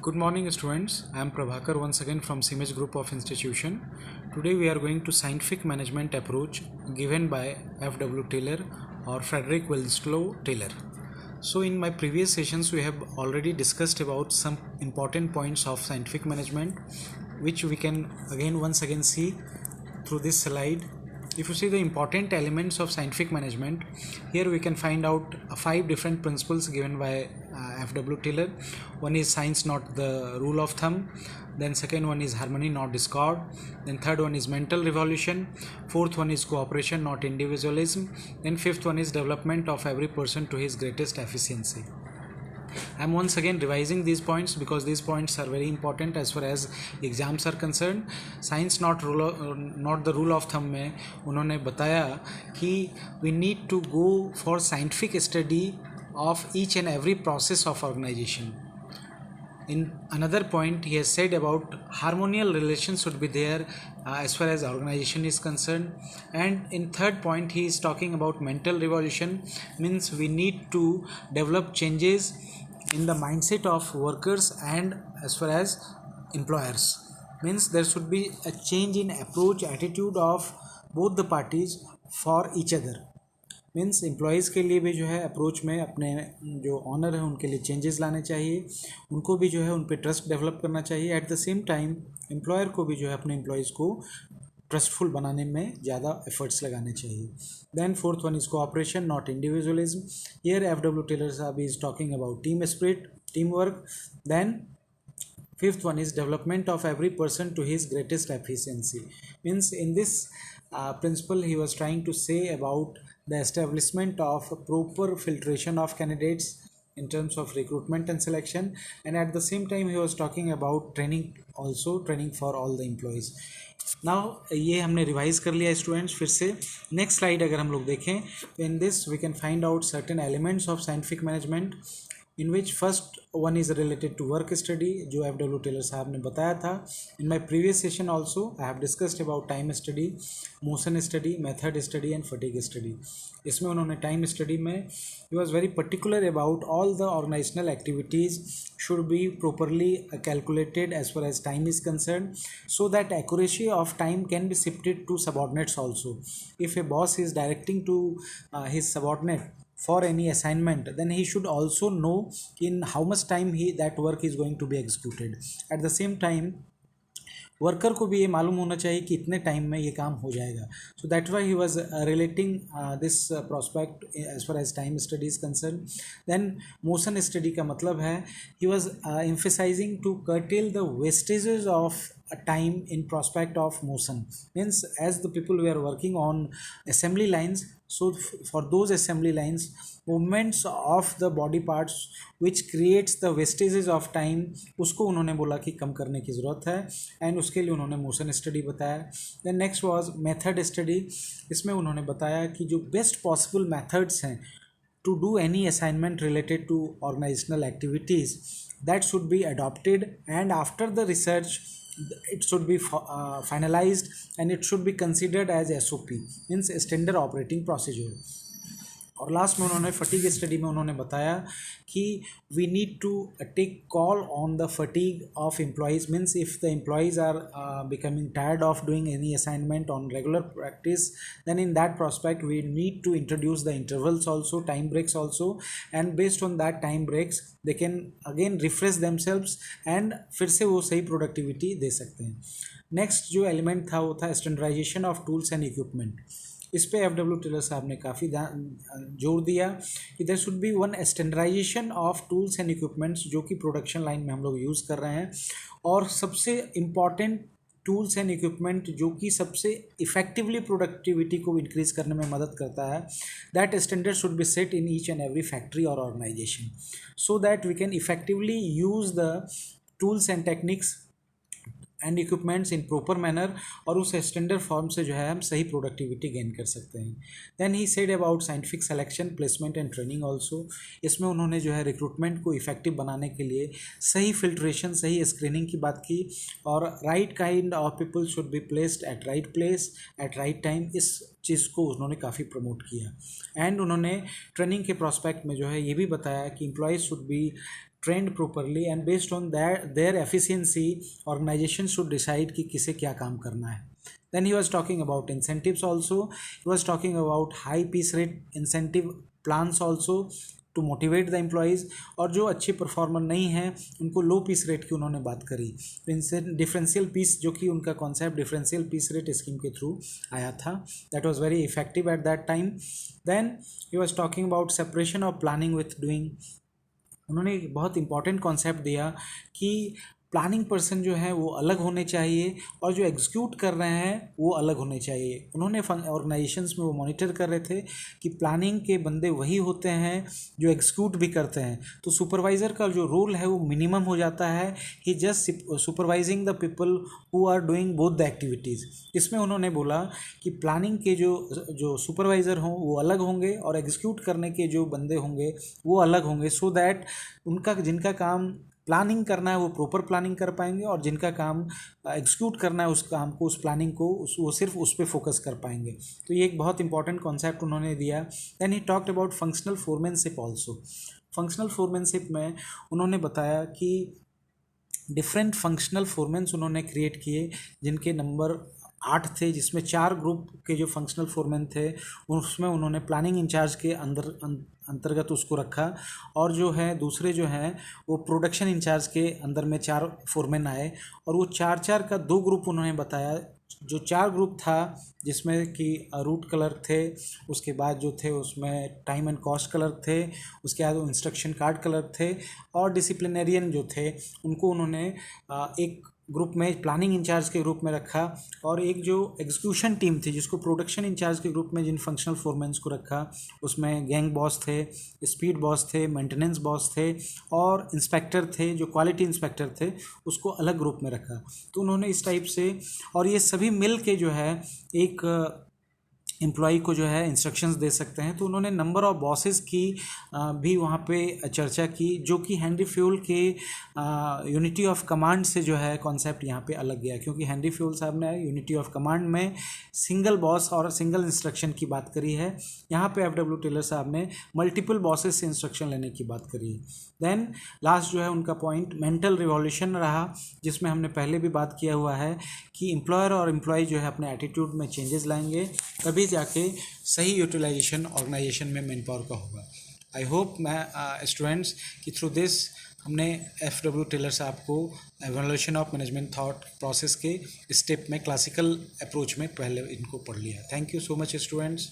Good morning students, I am Prabhakar once again from CMH Group of Institution. Today we are going to scientific management approach given by F.W. Taylor or Frederick Winslow Taylor. So in my previous sessions we have already discussed about some important points of scientific management which we can once again see through this slide. If you see the important elements of scientific management, here we can find out 5 different principles given by F.W. Taylor. One is science not the rule of thumb, then second one is harmony not discord, then third one is mental revolution, fourth one is cooperation not individualism, then fifth one is development of every person to his greatest efficiency. I am once again revising these points because these points are very important as far as exams are concerned. Science not the rule of thumb में उन्होंने बताया कि we need to go for scientific study of each and every process of organization. In another point, he has said about harmonious relations should be there as far as organization is concerned. And in third point, he is talking about mental revolution, means we need to develop changes in the mindset of workers and as far as employers. Means there should be a change in approach, attitude of both the parties for each other. Means employees के लिए भी जो है approach में अपने जो honour है उनके लिए चेंजेस लाने चाहिए, उनको भी जो है उन पे ट्रस्ट डेवलप करना चाहिए. At the same time employer को भी जो है अपने एम्प्लॉयज़ को ट्रस्टफुल बनाने में ज़्यादा एफर्ट्स लगाने चाहिए. Then fourth one is cooperation not individualism. Here F.W. Taylor साहब is talking about team spirit, team work. Then fifth one is development of every person to his greatest efficiency. Means in this principle he was trying to say about the establishment of proper filtration of candidates in terms of recruitment and selection, and at the same time he was talking about training, also training for all the employees. Now ये हमने revise कर लिया students. फिर से next slide अगर हम लोग देखें तो in this we can find out certain elements of scientific management in which first one is related to work study जो F.W. टेलर साहब ने बताया था. In my previous session also I have discussed about time study, motion study, method study and fatigue study. इसमें उन्होंने time study में he was very particular about all the organizational activities should be properly calculated as far as time is concerned, so that accuracy of time can be shifted to subordinates also. If a boss is directing to his subordinate for any assignment, then he should also know in how much time that work is going to be executed. At the same time worker को भी ये मालूम होना चाहिए कि इतने time में ये काम हो जाएगा. So that why he was relating this prospect as far as time study is concern. Then motion study का मतलब है he was emphasising to curtail the wastages of a time in prospect of motion. Means as the people were working on assembly lines, so for those assembly lines movements of the body parts which creates the wastages of time, उसको उन्होंने बोला कि कम करने की ज़रूरत है and उसके लिए उन्होंने मोशन स्टडी बताया. Then next was method study. इसमें उन्होंने बताया कि जो बेस्ट पॉसिबल मेथड्स हैं to do any assignment related to organizational activities that should be adopted, and after the research it should be finalized and it should be considered as SOP, means standard operating procedure. और last में उन्होंने fatigue study में उन्होंने बताया कि we need to take call on the fatigue of employees. Means if the employees are becoming tired of doing any assignment on regular practice, then in that prospect we need to introduce the intervals also, time breaks also, and based on that time breaks they can again refresh themselves and फिर से वो सही productivity दे सकते हैं. Next जो element था वो था standardisation of tools and equipment. इस पे F.W. टेलर साहब ने काफ़ी जोर दिया कि there should be one standardisation of tools and equipments जो कि प्रोडक्शन लाइन में हम लोग यूज़ कर रहे हैं, और सबसे इम्पॉर्टेंट टूल्स एंड इक्विपमेंट जो कि सबसे इफेक्टिवली प्रोडक्टिविटी को इंक्रीज करने में मदद करता है, that standard should be set in each and every factory और organization so that we can effectively use the tools and techniques and equipments in proper manner, और उस स्टैंडर्ड फॉर्म से जो है हम सही प्रोडक्टिविटी गेन कर सकते हैं. Then he said about scientific selection, placement and training also. इसमें उन्होंने जो है रिक्रूटमेंट को इफेक्टिव बनाने के लिए सही फिल्ट्रेशन, सही स्क्रीनिंग की बात की, और right kind of people should be placed at right place at right time. इस चीज़ को उन्होंने काफ़ी प्रमोट किया. एंड उन्होंने ट्रेनिंग के प्रोस्पेक्ट में जो है ये भी बताया कि employees should be trained properly and based on their efficiency organization should decide कि किसे क्या काम करना है. Then he was talking about incentives also. He was talking about high piece rate incentive plans also to motivate the employees. और जो अच्छे performer नहीं हैं उनको लो पीस रेट की उन्होंने बात करी. इनसे डिफरेंशियल पीस जो कि उनका concept differential piece rate scheme के थ्रू आया था, that was very effective at that time. Then he was talking about separation of planning with doing. उन्होंने एक बहुत इंपॉर्टेंट कॉन्सेप्ट दिया कि प्लानिंग पर्सन जो है वो अलग होने चाहिए और जो एग्जीक्यूट कर रहे हैं वो अलग होने चाहिए. उन्होंने ऑर्गेनाइजेशंस में वो मॉनिटर कर रहे थे कि प्लानिंग के बंदे वही होते हैं जो एग्जीक्यूट भी करते हैं. तो सुपरवाइज़र का जो रोल है वो मिनिमम हो जाता है. He just supervising the people who are doing both the activities. इसमें उन्होंने बोला कि प्लानिंग के जो सुपरवाइज़र हों वो अलग होंगे और एग्जीक्यूट करने के जो बंदे होंगे वो अलग होंगे, सो दैट उनका जिनका काम प्लानिंग करना है वो प्रॉपर प्लानिंग कर पाएंगे और जिनका काम एग्जीक्यूट करना है उस काम को, उस प्लानिंग को, वो सिर्फ उस पर फोकस कर पाएंगे. तो ये एक बहुत इंपॉर्टेंट कॉन्सेप्ट उन्होंने दिया. Then he talked about functional foremanship also. Functional foremanship में उन्होंने बताया कि डिफरेंट फंक्शनल फोरमैन्स उन्होंने क्रिएट किए जिनके नंबर 8 थे, जिसमें 4 ग्रुप के जो फंक्शनल फोरमैन थे उसमें उन्होंने प्लानिंग इंचार्ज के अंतर्गत उसको रखा. और जो है दूसरे जो हैं वो प्रोडक्शन इंचार्ज के अंदर में 4 फोरमैन आए और वो 4 का 2 ग्रुप उन्होंने बताया. जो 4 ग्रुप था जिसमें कि रूट कलर थे, उसके बाद जो थे उसमें टाइम एंड कॉस्ट कलर थे, उसके बाद इंस्ट्रक्शन कार्ड कलर थे और डिसिप्लिनरियन जो थे उनको उन्होंने एक ग्रुप में प्लानिंग इंचार्ज के ग्रुप में रखा. और एक जो एग्जीक्यूशन टीम थी जिसको प्रोडक्शन इंचार्ज के ग्रुप में जिन फंक्शनल फोरमैन्स को रखा उसमें गैंग बॉस थे, स्पीड बॉस थे, मेंटेनेंस बॉस थे और इंस्पेक्टर थे जो क्वालिटी इंस्पेक्टर थे, उसको अलग ग्रुप में रखा. तो उन्होंने इस टाइप से, और ये सभी मिल के जो है एक एम्प्लॉई को जो है इंस्ट्रक्शंस दे सकते हैं. तो उन्होंने नंबर ऑफ बॉसेस की भी वहाँ पे चर्चा की जो कि हेनरी फ्यूल के यूनिटी ऑफ कमांड से जो है कॉन्सेप्ट यहाँ पे अलग गया, क्योंकि हेनरी फ्यूल साहब ने यूनिटी ऑफ कमांड में सिंगल बॉस और सिंगल इंस्ट्रक्शन की बात करी है. यहाँ पे एफ.डब्ल्यू. टेलर साहब ने मल्टीपल बॉसेस से इंस्ट्रक्शन लेने की बात करी है. देन लास्ट जो है उनका पॉइंट मेंटल रिवॉल्यूशन रहा, जिसमें हमने पहले भी बात किया हुआ है कि एम्प्लॉयर और एम्प्लॉय जो है अपने एटीट्यूड में चेंजेस लाएंगे तभी जाके सही यूटिलाइजेशन ऑर्गेनाइजेशन में मैन पावर का होगा. आई होप मैं स्टूडेंट्स कि थ्रू दिस हमने एफ.डब्ल्यू. टेलर साहब को evolution of management thought process के स्टेप में क्लासिकल अप्रोच में पहले इनको पढ़ लिया. Thank you so much students.